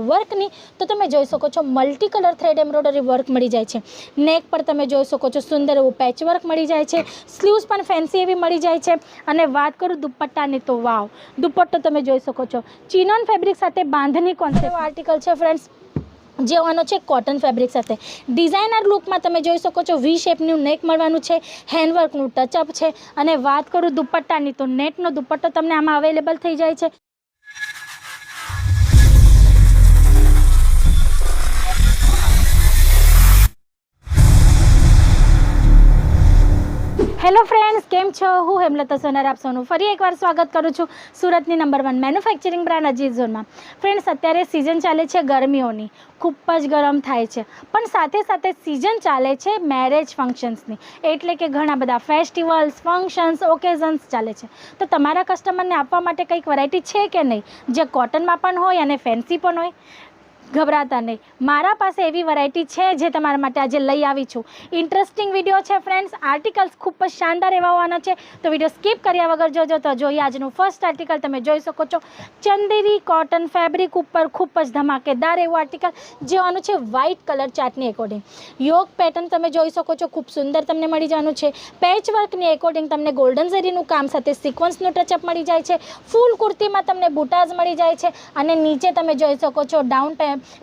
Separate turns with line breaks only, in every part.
वर्कनी तो तमे जोई शको छो multi colour thread embroidery work मळी जाय छे। नेक पर तमे जोई शको छो सुंदर एवुं पेच वर्क मळी जाय छे। स्लीव्स पण फैंसी एवी मळी जाय छे। अने वात करूं दुपट्टानी तो वाव, दुपट्टो तमे जोई शको छो चिनॉन फैब्रिक साथे बांधनी कॉन्सेप्ट आर्टिकल छे फ्रेंड्स। जे आनो छे कॉटन फेब्रिक साथे डिजाइनर लुक में तमे जोई शको छो वी शेपनुं नेक मळवानुं छे, हेन्डवर्कनुं टचअप छे। अने वात करूं दुपट्टानी तो नेटनो दुपट्टो तमने आमां अवेलेबल थई जाय छे। हेलो फ्रेंड्स, केम छो? हूँ हेमलता सोनार आप सौનું ફરી એકવાર સ્વાગત કરું છું સુરતની નંબર 1 મેન્યુફેક્ચરિંગ બ્રાન્ડ અજીત ઝોનમાં। ફ્રેન્ડ્સ, અત્યારે સિઝન ચાલે છે ગરમીઓની, ખૂબ જ ગરમ થાય છે, પણ સાથે સાથે સિઝન ચાલે છે મેરેજ ફંક્શન્સની, એટલે કે ઘણા બધા ફેસ્ટિવલ્સ, ફંક્શન્સ, ઓકેઝન્સ ચાલે છે। તો તમારા કસ્ટમરને આપવા માટે કંઈક વેરાયટી છે કે નહીં, જે કોટનમાં પણ હોય અને ફેન્સી પણ હોય? ગભરાતા નહીં, મારા પાસે એવી વેરાયટી છે જે તમારા માટે આજે લઈ આવી છું। ઇન્ટરેસ્ટિંગ વિડીયો છે ફ્રેન્ડ્સ, આર્ટિકલ્સ ખૂબ જ શાનદાર એવા હોવાના છે, તો વિડીયો સ્કીપ કર્યા વગર જોજો। તો જોઈએ આજનું ફર્સ્ટ આર્ટિકલ, તમે જોઈ શકો છો ચંદેરી કોટન ફેબ્રિક ઉપર ખૂબ જ ધમાકેદાર એવું આર્ટિકલ જે આનું છે વ્હાઇટ કલર ચાર્ટની એકોર્ડિંગ। યોગ પેટર્ન તમે જોઈ શકો છો ખૂબ સુંદર તમને મળી જવાનું છે। પેચ વર્કની એકોર્ડિંગ તમને ગોલ્ડન ઝરીનું કામ સાથે સિક્વન્સનું ટચઅપ મળી જાય છે। ફૂલ કુર્તીમાં તમને બુટાઝ મળી જાય છે અને નીચે તમે જોઈ શકો છો ડાઉન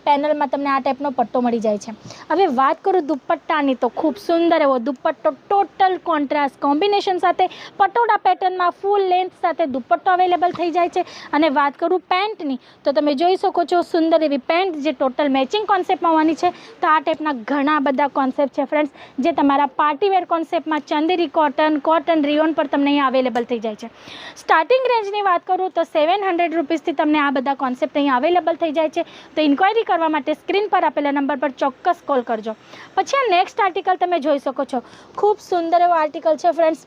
પેનલ में तमने आ टाइपनो पट्टो मळी जाय छे। हवे वात करूं दुपट्टानी तो खूब सुंदर एवो दुपट्टो टोटल कॉन्ट्रास्ट कॉम्बिनेशन साथे पटोड़ा पेटर्न में फूल लेंथ साथे दुपट्टो अवेलेबल थई जाय छे। अने वात करूं पेंटनी तो तमे जोई शको छो सुंदर एवी पेंट जे टोटल मैचिंग कॉन्सेप्ट में होवानी छे। तो आ टाइपना घणा बधा कॉन्सेप्ट छे फ्रेंड्स, जे तमारा पार्टी वेर कॉन्सेप्ट में चंदेरी कॉटन कॉटन रियोन पर तमने अहींया अवेलेबल थई जाय छे। स्टार्टिंग रेंजनी वात करूं तो 700 रुपीसथी तमने आ बधा कॉन्सेप्ट अहींया अवेलेबल थई जाय छे। तो इन्क्वायरी करवा माटे स्क्रीन पर आपेला नंबर पर चौक्कस कॉल करजो। पछी आ नेक्स्ट आर्टिकल तमे जोई शको छो खूब सुंदर एवो आर्टिकल छे फ्रेंड्स,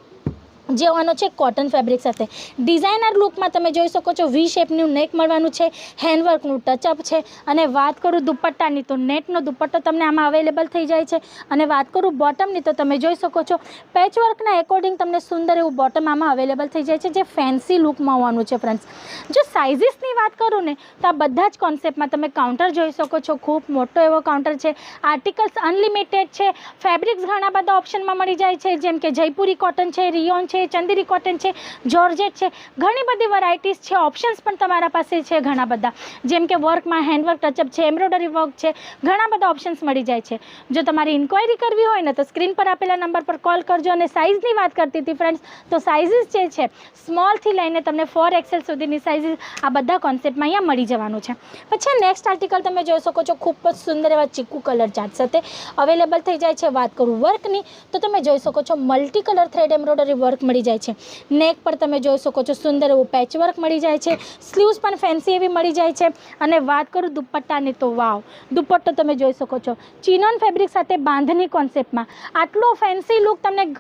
जे आनो छे कॉटन फेब्रिक साथे डिजाइनर लुक में तमे जोई शको छो वी शेपनुं नेक मळवानुं छे, हेन्डवर्कनुं टचअप छे। अने वात करूं दुपट्टानी तो नेटनो दुपट्टो तमने आमां अवेलेबल थई जाय छे। अने वात करूं बॉटमनी तो तमे जोई शको छो पेचवर्कना एकोर्डिंग तमने सुंदर एवुं बॉटम आमां अवेलेबल थई जाय छे, जे फैंसी लुक में होवानुं छे फ्रेंड्स। जो साइजीसनी वात करूं ने तो आ बधा ज कॉन्सेप्ट में तमे काउंटर जोई शको छो, खूब मोटो एवो काउंटर छे। आर्टिकल्स अनलिमिटेड छे, फेब्रिक्स घणा बधा ऑप्शन में मळी जाय छे, जेम के जयपुरी कॉटन छे, रियोन छे, चंदेरी कॉटन छे, जॉर्जेट छे, घणी बधी वराइटीज छे। ऑप्शन्स पण तमारा पासे छे घणा बधा, जेम के वर्क में हेन्डवर्क टचअप छे, एम्ब्रॉयडरी वर्क छे, घणा बधा ऑप्शन्स मळी जाय छे। जो तमारी इन्क्वायरी करवी होय ने तो स्क्रीन पर आपेला नंबर पर कॉल करजो। अने साइजनी वात करती थी फ्रेंड्स, तो साइजीस जे छे स्मॉल थी लईने तमने 4XL सुधीनी साइजीस आ बधा कॉन्सेप्ट में अहींया मळी जवानुं छे। पछी नेक्स्ट आर्टिकल तमे जोई शको छो खूब ज सुंदर एवा चीकू कलर चार्ट साथे अवेलेबल थई जाय छे। वात करूं वर्कनी तो तमे जोई शको छो multi colour thread embroidery work मळी जाय छे। नेक पर तमे जोई शको छो सुंदर एवुं पेच वर्क मळी जाय छे। स्लीव्स पण फैंसी एवी मळी जाय छे। अने वात करूं दुपट्टानी तो वाव, दुपट्टो तमे जोई शको छो चिनॉन फेब्रिक साथे बांधनी कॉन्सेप्ट में। आटलो फैंसी लुक तमने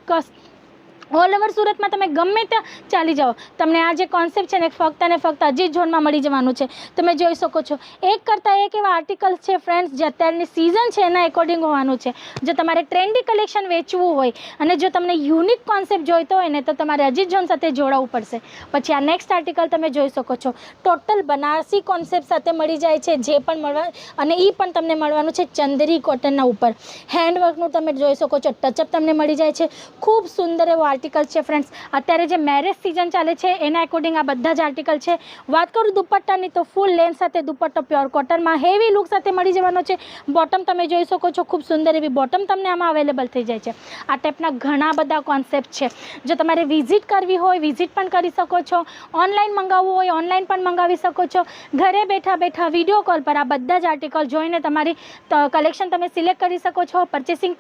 ऑल ओवर सूरत में तमे गमे त्या चाली जाओ, तमने आ जे कॉन्सेप्ट है ने फक्त ने फक्त अजीत झोन में मळी जवानुं छे। तमे जोई शको छो एक करता एक एवा आर्टिकल्स छे फ्रेंड्स, जे अत्यारनी सीजन छे एना एकोर्डिंग होवानुं छे। जो तमारे ट्रेंडी कलेक्शन वेचवुं होय अने जो तमने युनिक कॉन्सेप्ट जोईतो होय ने तो तमारे अजीत झोन साथे जोड़ावुं पड़शे। पछी आ नेक्स्ट आर्टिकल तमे जोई शको छो टोटल बनारसी कॉन्सेप्ट साथे मळी जाय छे, जे पण मळवा अने ई पण तमने मळवानुं छे चंदेरी कॉटनना उपर। हेन्डवर्कनुं तमे जोई शको छो टचअप तमने मळी जाय छे। खूब सुंदर एवो आर्टिकल छे फ्रेंड्स। अत्यारे जे मैरेज सीजन चाले छे एना एकोर्डिंग आ बधा ज आर्टिकल छे। वात करूं दुपट्टानी तो फूल लेंथ साथे दुपट्टो प्योर कॉटन में हेवी लुक साथे मळी जवानो छे। बॉटम तमे जोई शको छो खूब सुंदर एवी बॉटम तमने आमां अवेलेबल थई जाय छे। आ टाइपना घणा बधा कॉन्सेप्ट छे। जो तमारे विजिट करवी होय विजिट पण करी शको छो, ऑनलाइन मंगावવું होय ऑनलाइन पण मंगावी शको छो। घरे बैठा बैठा विडियो कॉल पर आ बधा ज आर्टिकल जोईने तमारी कलेक्शन तमे सिलेक्ट करी शको छो। परचेसिंग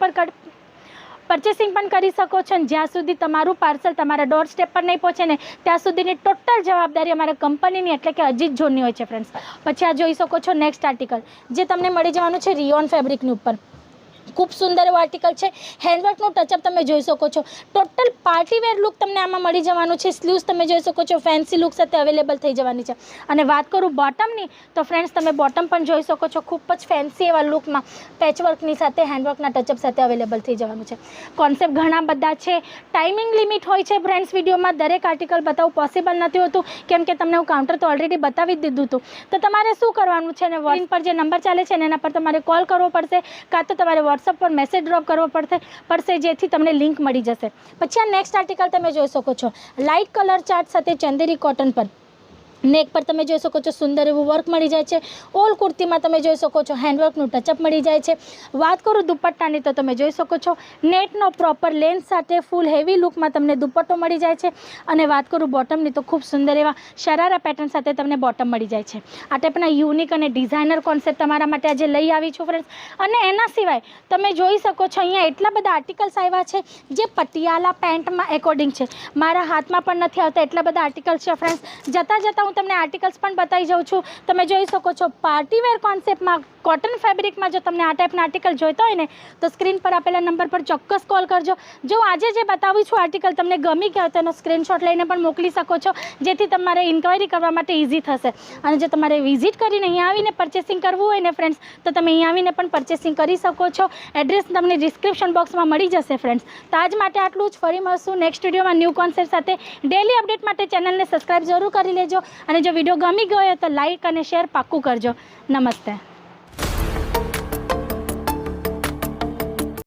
पण करी शको छो। ज्यां सुधी तमारुं पार्सल तमारा डोर स्टेप पर नहीं पहोंचे ने त्यां सुधीनी टोटल जवाबदारी अमारा कंपनीनी एटले के अजीत झोननी होय छे फ्रेंड्स। पछी आ जोई शको छो नेक्स्ट आर्टिकल, जे तमने मळी जवानुं छे रियोन फेब्रिकनी उपर। ખૂબ સુંદર એવો આર્ટિકલ છે. હેન્ડવર્કનું ટચઅપ તમે જોઈ શકો છો. ટોટલ પાર્ટીવેર લુક તમને આમાં મળી જવાનું છે. સ્લીવ્સ તમે જોઈ શકો છો ફેન્સી લુક સાથે અવેલેબલ થઈ જવાની છે. અને વાત કરું બોટમની તો ફ્રેન્ડ્સ તમે બોટમ પણ જોઈ શકો છો. ખૂબ જ ફેન્સી એવા લુકમાં પેચવર્કની સાથે હેન્ડવર્કના ટચઅપ સાથે અવેલેબલ થઈ જવાનું છે. કોન્સેપ્ટ ઘણા બધા છે. ટાઈમિંગ લિમિટ હોય છે ફ્રેન્ડ્સ. વિડીયોમાં દરેક આર્ટિકલ બતાવવું પોસિબલ નથી હોતું કેમ કે તમને હું કાઉન્ટર તો ઓલરેડી બતાવી જ દીધું હતું. તો તમારે શું કરવાનું છે ને સ્ક્રીન પર જે નંબર ચાલે છે ને એના પર તમારે કોલ કરવો પડશે કાં તો તમારે વોટ્સઅપ પર મેસેજ ડ્રોપ કરવો પડશે જેથી તમને લિંક મળી જશે. પછી આ નેક્સ્ટ આર્ટિકલ તમે જોઈ શકો છો લાઇટ કલર ચાર્ટ સાથે ચંદેરી કોટન પર. નેક પર તમે જોઈ શકો છો સુંદર એવું વર્ક મળી જાય છે. ઓલ કુર્તીમાં તમે જોઈ શકો છો હેન્ડવર્કનું ટચઅપ મળી જાય છે. વાત કરું દુપટ્ટાની તો તમે જોઈ શકો છો નેટનો પ્રોપર લેન્થ સાથે ફૂલ હેવી લુકમાં તમને દુપટ્ટો મળી જાય છે. અને વાત કરું બોટમની તો ખૂબ સુંદર એવા શરારા પેટર્ન સાથે તમને બોટમ મળી જાય છે. આ ટાઈપના યુનિક અને ડિઝાઇનર કોન્સેપ્ટ તમારા માટે આજે લઈ આવી છું ફ્રેન્ડ્સ. અને એના સિવાય તમે જોઈ શકો છો અહીંયા એટલા બધા આર્ટિકલ્સ આવ્યા છે જે પટિયાલા પેન્ટમાં એકોર્ડિંગ છે. મારા હાથમાં પણ નથી આવતા એટલા બધા આર્ટિકલ્સ છે ફ્રેન્ડ્સ. જતાં હું તમને આર્ટિકલ્સ પણ બતાવી જાઉં છું. તમે જોઈ શકો છો પાર્ટીવેર કોન્સેપ્ટમાં કોટન ફેબ્રિકમાં જો તમને આ ટાઈપના આર્ટિકલ જોઈતા હોય ને તો સ્ક્રીન પર આપેલા નંબર પર ચોક્કસ કોલ કરજો. જો આજે જે બતાવું છું આર્ટિકલ તમને ગમી ગયા તો એનો સ્ક્રીનશોટ લઈને પણ મોકલી શકો છો જેથી તમારે ઇન્ક્વાયરી કરવા માટે ઇઝી થશે. અને જો તમારે વિઝિટ કરીને અહીંયા આવીને પરચેસિંગ કરવું હોય ને ફ્રેન્ડ્સ તો તમે અહીંયા આવીને પણ પરચેસિંગ કરી શકો છો. એડ્રેસ તમને ડિસ્ક્રિપ્શન બોક્સમાં મળી જશે ફ્રેન્ડ્સ. તો આજ માટે આટલું જ. ફરી મળશું નેક્સ્ટ વિડીયોમાં ન્યૂ કોન્સેપ્ટ સાથે. ડેલી અપડેટ માટે ચેનલને સબસ્ક્રાઈબ જરૂર કરી લેજો. અને જો વિડીયો ગમી ગયો હોય તો લાઇક અને શેર પાક્કું કરજો. નમસ્તે.